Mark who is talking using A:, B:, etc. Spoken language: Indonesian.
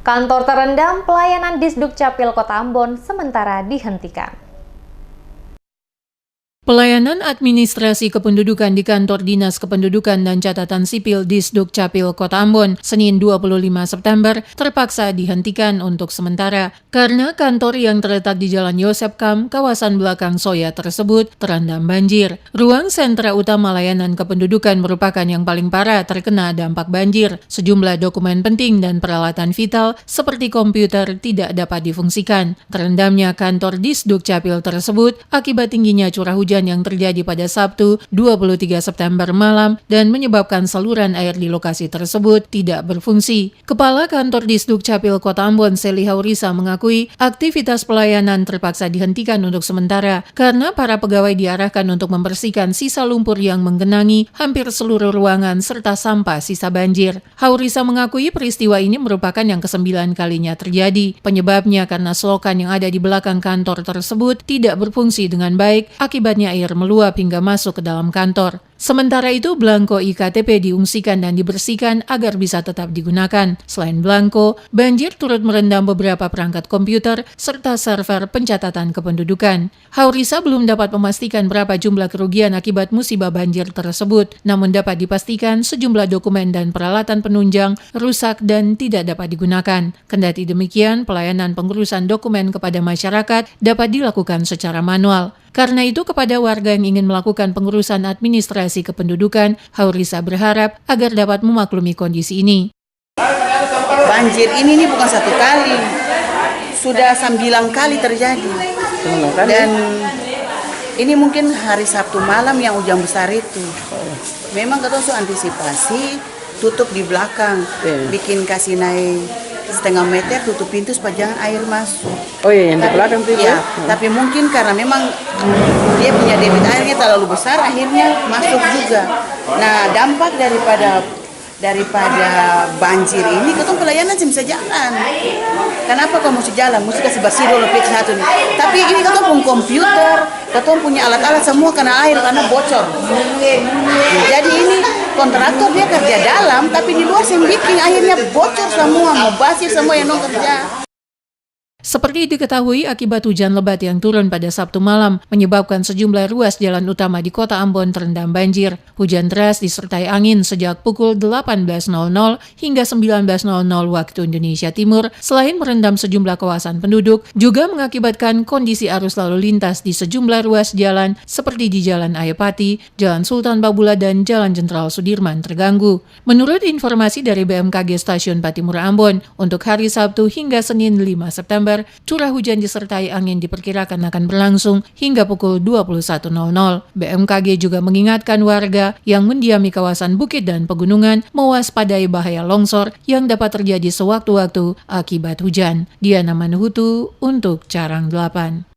A: Kantor terendam, pelayanan Disduk Capil Kota Ambon sementara dihentikan.
B: Pelayanan administrasi kependudukan di Kantor Dinas Kependudukan dan Catatan Sipil Disduk Capil Kota Ambon, Senin 25 September, terpaksa dihentikan untuk sementara karena kantor yang terletak di Jalan Yosep Kam, kawasan belakang Soya tersebut terendam banjir. Ruang sentra utama layanan kependudukan merupakan yang paling parah terkena dampak banjir. Sejumlah dokumen penting dan peralatan vital seperti komputer tidak dapat difungsikan. Terendamnya kantor Disduk Capil tersebut akibat tingginya curah hujan yang terjadi pada Sabtu 23 September malam dan menyebabkan saluran air di lokasi tersebut tidak berfungsi. Kepala Kantor Disduk Capil Kota Ambon, Seli Haurisa, mengakui aktivitas pelayanan terpaksa dihentikan untuk sementara karena para pegawai diarahkan untuk membersihkan sisa lumpur yang menggenangi hampir seluruh ruangan serta sampah sisa banjir. Haurisa mengakui peristiwa ini merupakan yang ke-9 kalinya terjadi. Penyebabnya karena selokan yang ada di belakang kantor tersebut tidak berfungsi dengan baik, akibatnya air meluap hingga masuk ke dalam kantor. Sementara itu, belangko IKTP diungsikan dan dibersihkan agar bisa tetap digunakan. Selain belangko, banjir turut merendam beberapa perangkat komputer serta server pencatatan kependudukan. Haurisa belum dapat memastikan berapa jumlah kerugian akibat musibah banjir tersebut, namun dapat dipastikan sejumlah dokumen dan peralatan penunjang rusak dan tidak dapat digunakan. Kendati demikian, pelayanan pengurusan dokumen kepada masyarakat dapat dilakukan secara manual. Karena itu, kepada warga yang ingin melakukan pengurusan administrasi kependudukan, Haurisa berharap agar dapat memaklumi kondisi ini.
C: Banjir ini bukan satu kali, sudah 9 kali terjadi. Dan ini mungkin hari Sabtu malam yang hujan besar itu. Memang kita harus antisipasi, tutup di belakang, bikin kasih naik setengah meter, tutup pintu supaya jangan air masuk.
D: Oh iya, yang di belakang itu ya?
C: Tapi mungkin karena memang dia punya debit airnya terlalu besar, akhirnya masuk juga. Nah, dampak daripada banjir ini, kita pelayanan bisa jalan. Kenapa kamu mesti jalan? Mesti kasih bersih dulu pihak satu nih. Tapi ini kita punya komputer, kita punya alat-alat semua kena air karena bocor. Jadi ini kontraktor dia kerja dalam, tapi di luar yang bikin akhirnya bocor semua, mau basir semua yang kerja.
B: Seperti diketahui, akibat hujan lebat yang turun pada Sabtu malam menyebabkan sejumlah ruas jalan utama di Kota Ambon terendam banjir. Hujan deras disertai angin sejak pukul 18.00 hingga 19.00 waktu Indonesia Timur, selain merendam sejumlah kawasan penduduk, juga mengakibatkan kondisi arus lalu lintas di sejumlah ruas jalan seperti di Jalan Ayapati, Jalan Sultan Babula, dan Jalan Jenderal Sudirman terganggu. Menurut informasi dari BMKG Stasiun Patimura Ambon, untuk hari Sabtu hingga Senin 5 September, curah hujan disertai angin diperkirakan akan berlangsung hingga pukul 21.00. BMKG juga mengingatkan warga yang mendiami kawasan bukit dan pegunungan mewaspadai bahaya longsor yang dapat terjadi sewaktu-waktu akibat hujan. Diana Manuhutu untuk Carang 8.